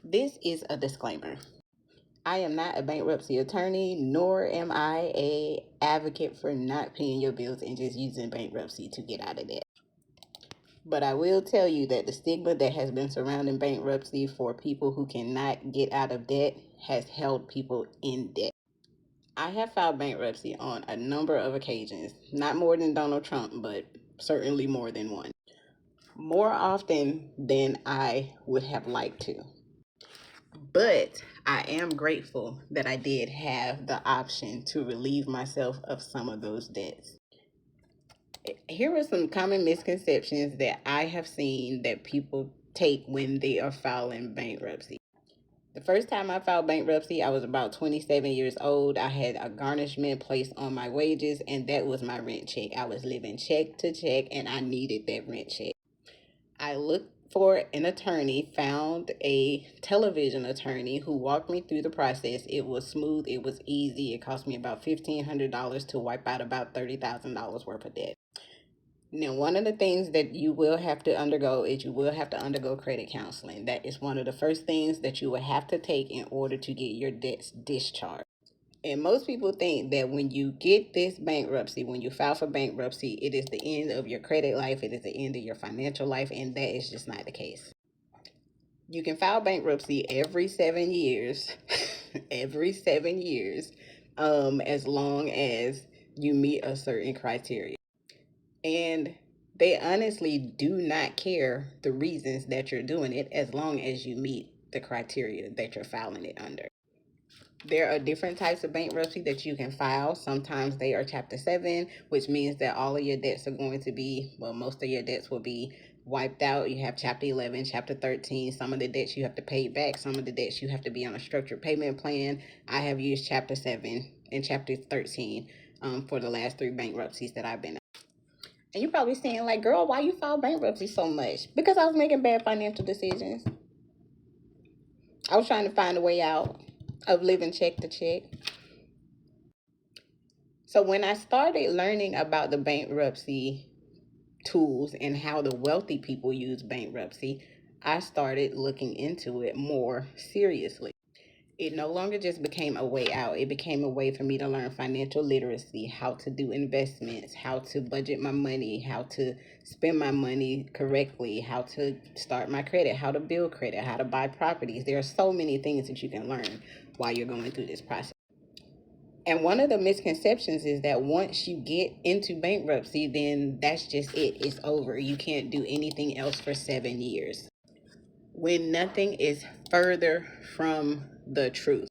This is a disclaimer. I am not a bankruptcy attorney, nor am I a advocate for not paying your bills and just using bankruptcy to get out of debt. But I will tell you that the stigma that has been surrounding bankruptcy for people who cannot get out of debt has held people in debt. I have filed bankruptcy on a number of occasions, not more than Donald Trump, but certainly more than one. More often than I would have liked to. But I am grateful that I did have the option to relieve myself of some of those debts. Here are some common misconceptions that I have seen that people take when they are filing bankruptcy. The first time I filed bankruptcy, I was about 27 years old. I had a garnishment placed on my wages, and that was my rent check. I was living check to check, and I needed that rent check. I looked for an attorney, found a television attorney who walked me through the process. It was smooth, it was easy. It cost me about $1,500 to wipe out about $30,000 worth of debt. Now, one of the things that you will have to undergo is you will have to undergo credit counseling. That is one of the first things that you will have to take in order to get your debts discharged. And most people think that when you get this bankruptcy, when you file for bankruptcy, it is the end of your credit life, it is the end of your financial life, and that is just not the case. You can file bankruptcy every 7 years, every 7 years, as long as you meet a certain criteria. And they honestly do not care the reasons that you're doing it as long as you meet the criteria that you're filing it under. There are different types of bankruptcy that you can file. Sometimes they are Chapter 7, which means that all of your debts are going to be, well, most of your debts will be wiped out. You have Chapter 11, Chapter 13. Some of the debts you have to pay back. Some of the debts you have to be on a structured payment plan. I have used Chapter 7 and Chapter 13 for the last 3 bankruptcies that I've been in. And you're probably saying, like, girl, why you file bankruptcy so much? Because I was making bad financial decisions. I was trying to find a way out of living check to check. So when I started learning about the bankruptcy tools and how the wealthy people use bankruptcy, I started looking into it more seriously. It no longer just became a way out. It became a way for me to learn financial literacy, how to do investments, how to budget my money, how to spend my money correctly, how to start my credit, how to build credit, how to buy properties. There are so many things that you can learn while you're going through this process. And one of the misconceptions is that once you get into bankruptcy, then that's just it. It's over. You can't do anything else for 7 years. When nothing is further from the truth.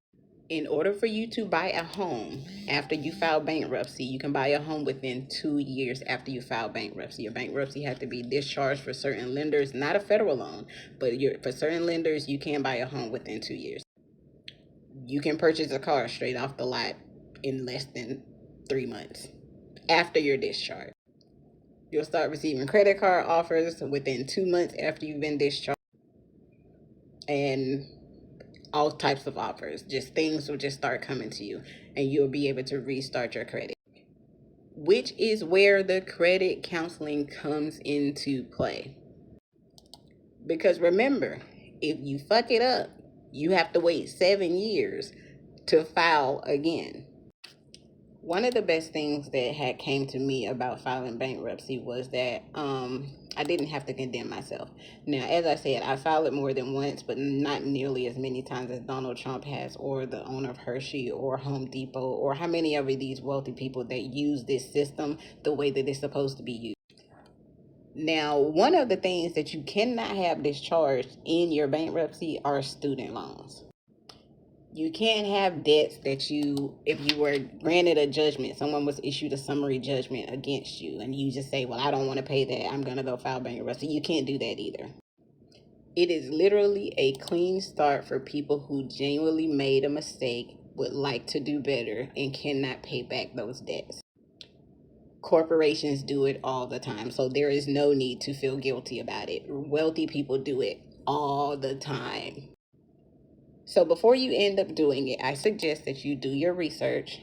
In order for you to buy a home after you file bankruptcy, you can buy a home within 2 years after you file bankruptcy. Your bankruptcy has to be discharged for certain lenders, not a federal loan, but for certain lenders, you can buy a home within 2 years. You can purchase a car straight off the lot in less than 3 months after your discharge. You'll start receiving credit card offers within 2 months after you've been discharged, and all types of offers. Just things will just start coming to you, and you'll be able to restart your credit, which is where the credit counseling comes into play. Because remember, if you fuck it up, you have to wait 7 years to file again. One of the best things that had came to me about filing bankruptcy was that I didn't have to condemn myself. Now, as I said, I filed it more than once, but not nearly as many times as Donald Trump has, or the owner of Hershey, or Home Depot, or how many of these wealthy people that use this system the way that it's supposed to be used. Now, one of the things that you cannot have discharged in your bankruptcy are student loans. You can't have debts that if you were granted a judgment, someone was issued a summary judgment against you, and you just say, well, I don't want to pay that, I'm going to go file bankruptcy. You can't do that either. It is literally a clean start for people who genuinely made a mistake, would like to do better, and cannot pay back those debts. Corporations do it all the time, so there is no need to feel guilty about it. Wealthy people do it all the time. So before you end up doing it, I suggest that you do your research,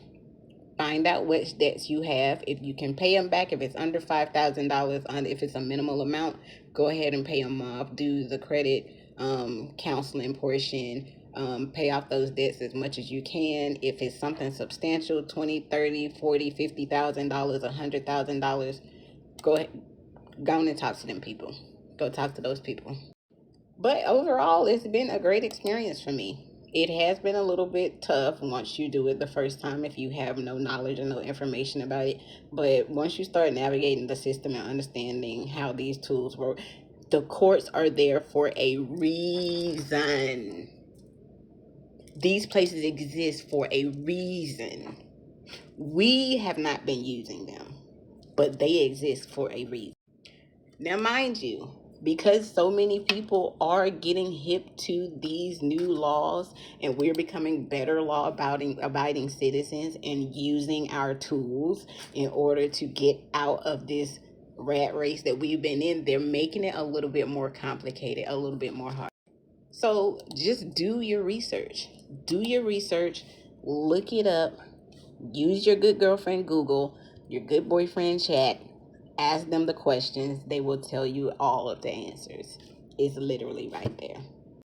find out which debts you have. If you can pay them back, if it's under $5,000, if it's a minimal amount, go ahead and pay them off. Do the credit counseling portion. Pay off those debts as much as you can. If it's something substantial, 20, 30, 40, $50,000, $100,000, go ahead, go on and talk to them people. Go talk to those people. But overall, it's been a great experience for me. It has been a little bit tough once you do it the first time if you have no knowledge or no information about it. But once you start navigating the system and understanding how these tools work, the courts are there for a reason. These places exist for a reason. We have not been using them, but they exist for a reason. Now, mind you, because so many people are getting hip to these new laws and we're becoming better law abiding citizens and using our tools in order to get out of this rat race that we've been in, they're making it a little bit more complicated, a little bit more hard. So just do your research. Do your research, look it up, use your good girlfriend Google, your good boyfriend chat, ask them the questions. They will tell you all of the answers. It's literally right there.